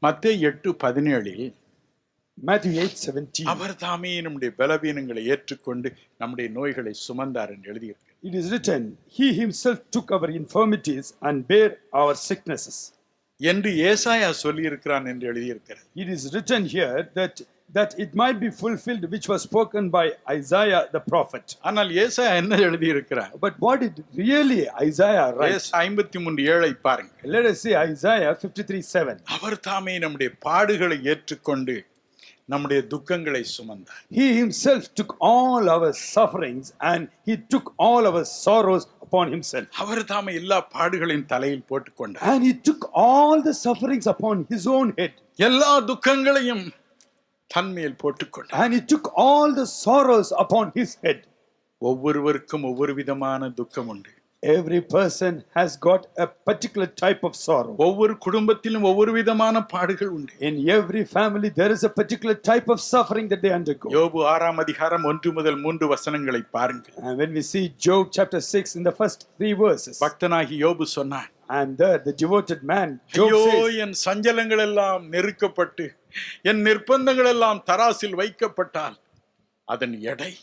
மத்தேயு 8:17 Matthew 8:17. அவர் தாமே நம்முடைய பலவீனங்களை ஏற்றுக்கொண்டு நம்முடைய நோய்களை சுமந்தார் என்று எழுதியிருக்கு. It is written, He himself took our infirmities and bare our sicknesses. என்று ஏசாயா சொல்லியிருக்கிறான் என்று எழுதியிருக்கிறது. It is written here that it might be fulfilled which was spoken by Isaiah the prophet. ஆனால் ஏசாயா என்ன எழுதியிருக்கிறார்? But what did really Isaiah write? 53:7 பாருங்க. Let us see Isaiah 53:7. அவர் தாமே நம்முடைய பாடுகளை ஏற்றுக்கொண்டு நம்முடைய துக்கங்களை சுமந்தார். He himself took all our sufferings and he took all our sorrows upon himself. அவர் தாமே எல்லா பாடுகளையும் தலையில் போட்டுக்கொண்டார். And he took all the sufferings upon his own head. எல்லா துக்கங்களையும் தன்மேல் போட்டுக்கொண்டார். And he took all the sorrows upon his head. ஒவ்வொருவருக்கும் ஒவ்வொரு விதமான துக்கம் உண்டு. Every person has got a particular type of sorrow. ஒவ்வொரு குடும்பத்திலும் ஒவ்வொரு விதமான பாடுகள் உண்டு. In every family there is a particular type of suffering that they undergo. யோபு 6:1 முதல் 3 வசனங்களை பாருங்கள். And when we see Job chapter 6 in the first 3 verses. பக்தனாகி யோபு சொன்னான், And there the devoted man Job ஐயோ says, என் சஞ்சலங்கள் எல்லாம் நெருக்கப்பட்டு என் நிர்பந்தங்கள் எல்லாம் தராசில் வைக்கப்பட்டால் அதன் எடை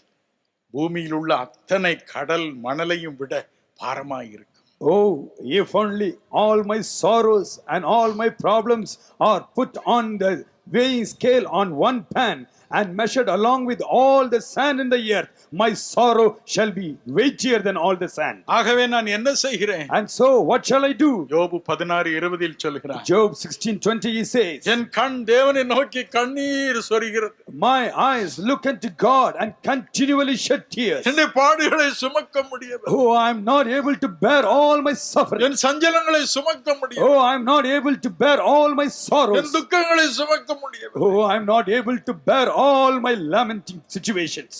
பூமியில் உள்ள அத்தனை கடல் மணலையும் விட பாரமாயிருக்கும். Oh, if only all my sorrows and all my problems are put on the weighing scale on one pan and measured along with all the sand in the earth, my sorrow shall be weightier than all the sand. ஆகவே நான் என்ன செய்கிறேன்? And so what shall I do? யோபு 16:20 சொல்கிறார், Job 16:20 he says, என் கண் தேவனை நோக்கி கண்ணீர் சொரிகிறது. My eyes look unto God and continually shed tears. என்னுடைய பாடுகளை சுமக்க முடியவில்லை. Oh, I am not able to bear all my suffering. என் சஞ்சலங்களை சுமக்க முடியவில்லை. Oh, I am not able to bear all my sorrows. என் துக்கங்களை சுமக்க முடியவில்லை. Oh, I am not able to bear all my lamenting situations.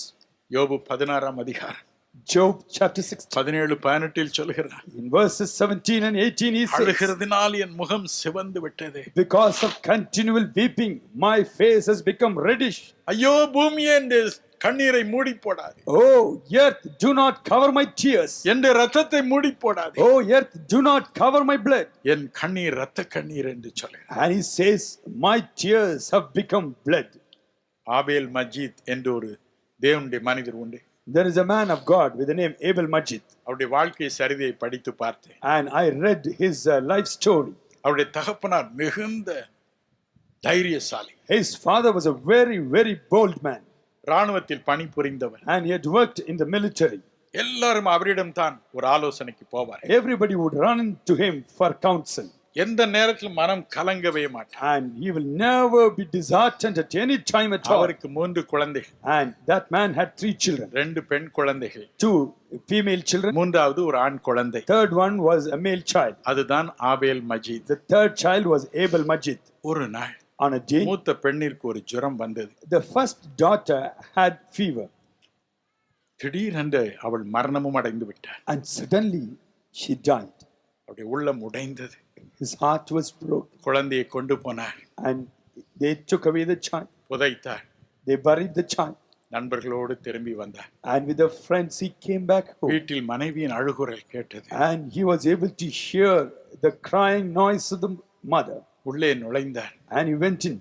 யோபு 16 Job chapter 16. 17-18 சொல்கிறார், In verses 17 and 18 he says, அழுகிறதினால் என் முகம் சிவந்து விட்டது. Because of continual weeping, my face has become reddish. ஐயோ பூமியே என்று கண்ணீரை மூடி போடாது. Oh, earth, do not cover my tears. என்ற இரத்தத்தை மூடி போடாது. Oh, earth, do not cover my blood. என் கண்ணீர் இரத்த கண்ணீர் என்று சொல்கிறார். And he says, my tears have become blood. ஆபேல் மஜீத் என்ற ஒரு தேவனுடைய மனிதர் உண்டு. There is a man of God with the name Abel Majid. அவருடைய வாழ்க்கை சரிதையை படித்து பார்த்தேன். And I read his life story. அவருடைய தகப்பனார் மிகுந்த தைரியசாலி. His father was a very, very bold man. ராணுவத்தில் பணிபுரிந்தவர். And he had worked in the military. எல்லாரும் அவரிடம் தான் ஒரு ஆலோசனைக்கு போவார். Everybody would run to him for counsel. எந்த நேரத்தில் மனம் கலங்கவே மாட்டார். And he will never be disheartened at any time at all. அவருக்கு 3 குழந்தைகள். And that man had 3 children. 2 பெண் குழந்தைகள். 2 female children. மூன்றாவது ஒரு ஆண் குழந்தை. Third one was a male child. அதுதான் ஆபேல் Majeed. The third child was Abel Majid. ஒரு நாள் On a day, மூத்த பெண்ணிற்கு ஒரு ஜுரம் வந்தது. the first daughter had fever. திடீரென்று அவள் மரணமும் அடைந்து விட்டார். And suddenly she died. அவருடைய உள்ளம் உடைந்தது. His heart was broken. குழந்தையை கொண்டு போனார். And they took away the child. புதைத்தார். They buried the child. நண்பர்களோடு திரும்பி வந்தார். And with the friends he came back home. வீட்டில் மனைவியின் அழுகுரல் கேட்டது. And he was able to hear the crying noise of the mother. உள்ளே நுழைந்தார். And he went in.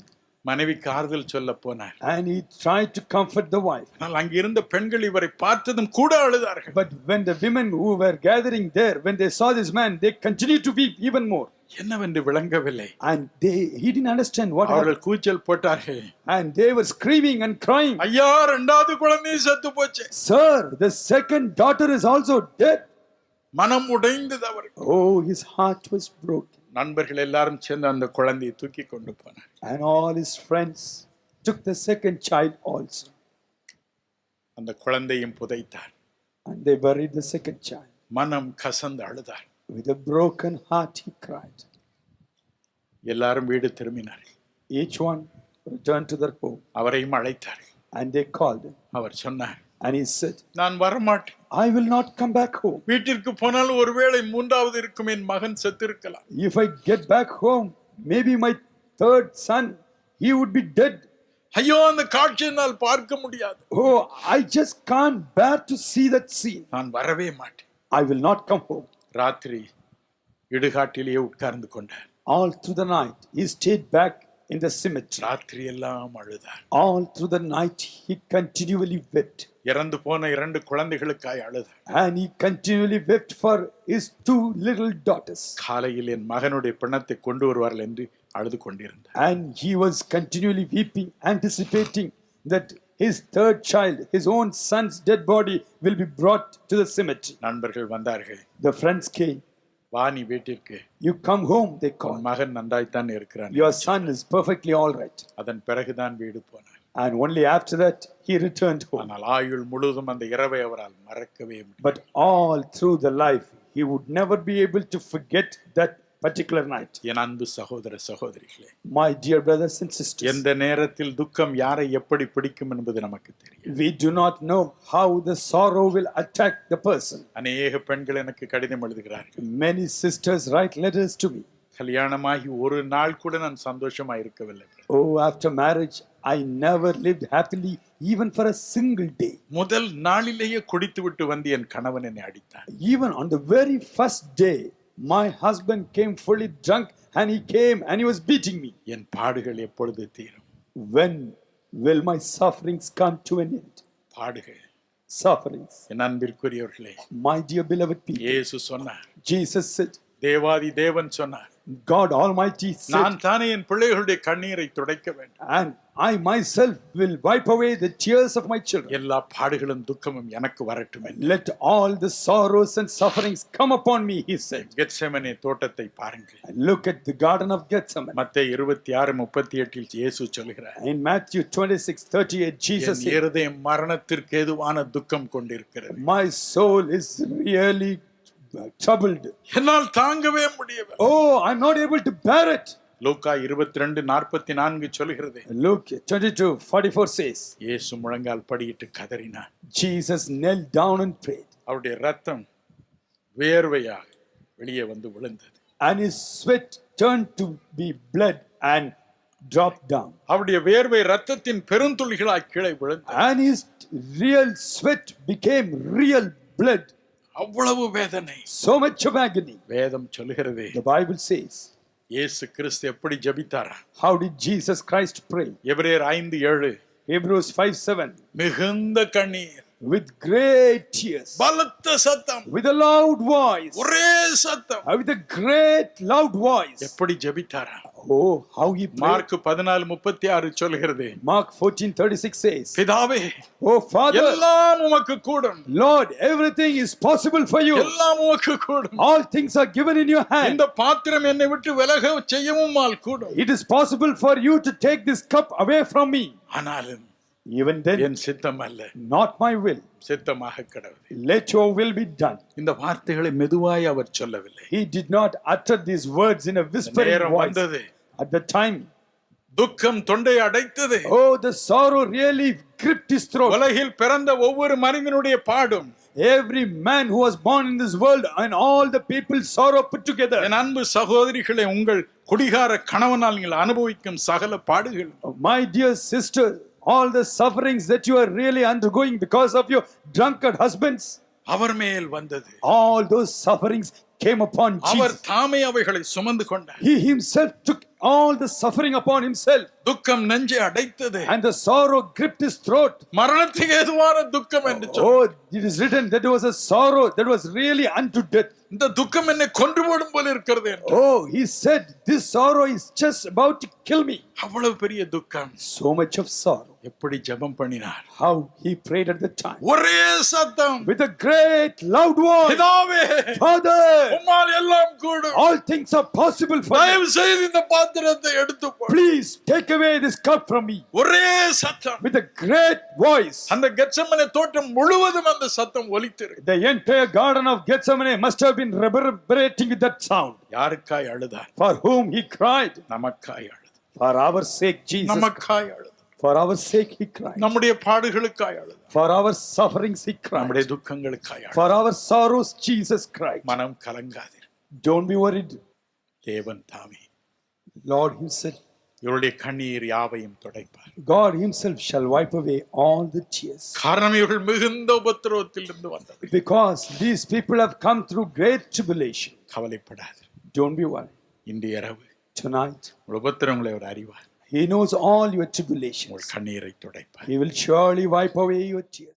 மனைவிக்கு ஆறுதல் சொல்ல போனார். And he tried to comfort the wife. ஆனால் அங்கே இருந்த பெண்கள் இவரை பார்த்ததும் கூட அழுதார்கள். But when the women who were gathering there, when they saw this man, they continued to weep even more. என்னவென்று விளங்கவில்லை. And he didn't understand what happened. அவர்கள் கூச்சல் போட்டார்கள். And they were screaming and crying. ஐயா இரண்டாவது குழந்தை செத்து போச்சு. Sir, the second daughter is also dead. மனம் உடைந்தது அவருக்கு. Oh, his heart was broken. நண்பர்கள் எல்லாரும் சேர்ந்து அந்த குழந்தையை தூக்கி கொண்டு போனார். And all his friends took the second child also. அந்த குழந்தையும் புதைத்தார். And they buried the second child. மனம் கசந்து அழுதார். With a broken heart he cried. எல்லாரும் வீடு திரும்பினார்கள். Each one returned to their home. அவரையும் அழைத்தார்கள். And they called him. அவர் சொன்னார், And he said, நான் வரமாட்டேன். I will not come back home. வீட்டிற்கு போனால் ஒருவேளை மூன்றாவது இருக்கும் என் மகன் செத்திருக்கலாம். If I get back home, maybe my third son, he would be dead. ஐயோ அந்த காட்சியை நான் பார்க்க முடியாது. Oh, I just can't bear to see that scene. நான் வரவே மாட்டேன். I will not come home. ராத்திரி இடுகாட்டிலேயே உட்கார்ந்து கொண்டார். All through the night, he stayed back in the cemetery. ராத்திரி எல்லாம் அழுதார். All through the night, he continually wept. இறந்து போன 2 குழந்தைகளுக்காய் அழுதார். And he continually wept for his 2 little daughters. காலையில் என் மகனுடைய பிணத்தை கொண்டு வருவார்கள் என்று அழுது கொண்டிருந்தார். And he was continually weeping, anticipating that his third child, his own son's dead body, will be brought to the cemetery. நண்பர்கள் வந்தார்கள். The friends came. வா நீ வீட்டிற்கு. You come home, they உன் called. மகன் நன்றாய்த்தான் இருக்கிறான். Your son is perfectly all right. அதன் பிறகுதான் வீடு போனார். And only after that, he returned home. ஆனால் ஆயுள் முழுவதும் அந்த இரவை அவரால் மறக்கவே முடியாது. But all through the life, he would never be able to forget that particular night. என் அன்பு சகோதர சகோதரிகளே, My dear brothers and sisters, எந்த நேரத்தில் துக்கம் யாரை எப்படி பிடிக்கும் என்பது நமக்கு தெரியும். we do not know how the sorrow will attack the person. அநேக பெண்கள் எனக்கு கடிதம் எழுதுகிறார்கள். Many sisters write letters to me. கல்யாணமாகி ஒரு நாள் கூட நான் சந்தோஷமா இருக்கவில்லை. Oh, after marriage, I never lived happily even for a single day. முதல் நாளிலேயே குடித்து விட்டு வந்து என் கணவன் என்னை அடித்தான். Even on the very first day, my husband came fully drunk and he came and he was beating me. என் பாடுகள் எப்பொழுது தீரும்? When will my sufferings come to an end? பாடுகள். Sufferings. என் அன்பிற்குரியவர்களே, My dear beloved people, இயேசு சொன்னார், Jesus said, தேவாதி தேவன் சொன்னார், God Almighty said, நான் தானே என் பிள்ளைகளுடைய கண்ணீரை துடைக்க வேண்டும். and I myself will wipe away the tears of my children. எல்லா பாடுகளும் துக்கமும் எனக்கு வரட்டும் என்று. Let all the sorrows and sufferings come upon me, he said. Gethsemane தோட்டத்தை பாருங்கள். And look at the Garden of Gethsemane. மத்தேயு 26:38 இயேசு சொல்கிறார், In Matthew 26:38, Jesus N said, இருதயம் மரணத்திற்கு ஏதுவான துக்கம் கொண்டிருக்கிறது. my soul is really troubled. என்னால் தாங்கவே முடியவில்லை. Oh, I'm not able to bear it. லூக்கா 22:44 சொல்கிறது, Luke 22:44 says, இயேசு முழங்கால் படியிட்டு கதறினார். Jesus knelt down and prayed, அவருடைய ரத்தம் வேர்வையாக வெளியே வந்து விழுந்தது. and his sweat turned to be blood and dropped down. அவருடைய வேர்வை ரத்தத்தின் பெருந்துளிகளாய் கீழே விழுந்தது. And his real sweat became real blood. அவ்வளவு வேதனை. So much of agony. வேதம் சொல்கிறது, The Bible says, இயேசு கிறிஸ்து எப்படி ஜெபித்தாரா? how did Jesus Christ pray? எபிரேயர் 5:7 Hebrews 5:7, மிகுந்த கண்ணீர், with great tears, பலத்த சத்தம், with a loud voice, ஒரே சத்தம். with a great loud voice. எப்படி ஜெபித்தாரா? Oh, how he prayed. Mark 14:36 சொல்கிறது, Mark 14:36 says, பிதாவே, oh Father, எல்லாம் உமக்கு கூடும். Lord, everything is possible for you. எல்லாம் உமக்கு கூடும். All things are given in your hand. இந்த பாத்திரம் என்னை விட்டு விலக செய்யவும் கூடும். It is possible for you to take this cup away from me. ஆனாலும் Even then, என் சித்தம் அல்ல, not my will. சித்தமாக கடவுளே. Let your will be done. இந்த வார்த்தைகளை மெதுவாய் அவர் சொல்லவில்லை. He did not utter these words in a whispering நேரம் voice. வந்தது. At the time, துக்கம் தொண்டை அடைத்தது. oh, the sorrow really gripped his throat. உலகில் பிறந்த ஒவ்வொரு மனிதனுடைய பாடும், Every man who was born in this world and all the people's sorrow put together. என் அன்பு சகோதரிகளே, உங்கள் குடிகார கணவனால் நீங்கள் அனுபவிக்கும் சகல பாடுகள், My dear sister, all the sufferings that you are really undergoing because of your drunkard husbands, அவர் மேல் வந்தது. all those sufferings came upon our Jesus. தாமே அவைகளை சுமந்து கொண்டார். He himself took all the suffering upon himself, துக்கம் நெஞ்சை அடைத்தது. and the sorrow gripped his throat. மரணத்துக்கு ஏதுவான துக்கம் என்று சொன்னார். Oh, it is written that there was a sorrow that was really unto death. இந்த துக்கம் என்னை கொன்று போடும் போல இருக்கிறது என்று. Oh, he said, this sorrow is just about to kill me. அவ்வளவு பெரிய துக்கம். So much of sorrow. எப்படி ஜெபம் பண்ணினார்? How he prayed at the time. ஒரே சத்தம், With a great loud voice, பிதாவே, Father, உம்மால் எல்லாம் கூடும். all things are possible for you. தயவு செய்து இந்த பாத்திரத்தை எடுத்து போடு. Please take away this cup from me. ஒரே சத்தம். With a great voice. அந்த கெத்செமனே தோட்டம் முழுவதும் அந்த சத்தம் ஒலித்திருக்கு. The entire garden of Gethsemane must have been reverberating with that sound. யாருக்காய் அழுதார்? For whom he cried. நமக்காய் அழுதார். For our sake, Jesus. நமக்காய் அழுதார். For our sake, he cried. நம்முடைய பாடுகளுக்காய் அழுதார். For our sufferings, he நம்முடைய cried. துக்கங்களுக்காய் அழுதார். For our sorrows, Jesus cried. மனம் கலங்காதீர். Don't be worried. தேவன் தாமே Lord himself, இவருடைய கண்ணீர் யாவையும் துடைப்பார். God himself shall wipe away all the tears. காரணம் இவர்கள் மிகுந்த உபத்திரவத்திலிருந்து வந்தவர். Because these people have come through great tribulation. கவலைப்படாது. Don't be worried. இன்று இரவு Tonight, உங்கள் உபத்திரங்களை அவர் அறிவார். He knows all your உங்கள் tribulations. கண்ணீரை துடைப்பார். He will surely wipe away your tears.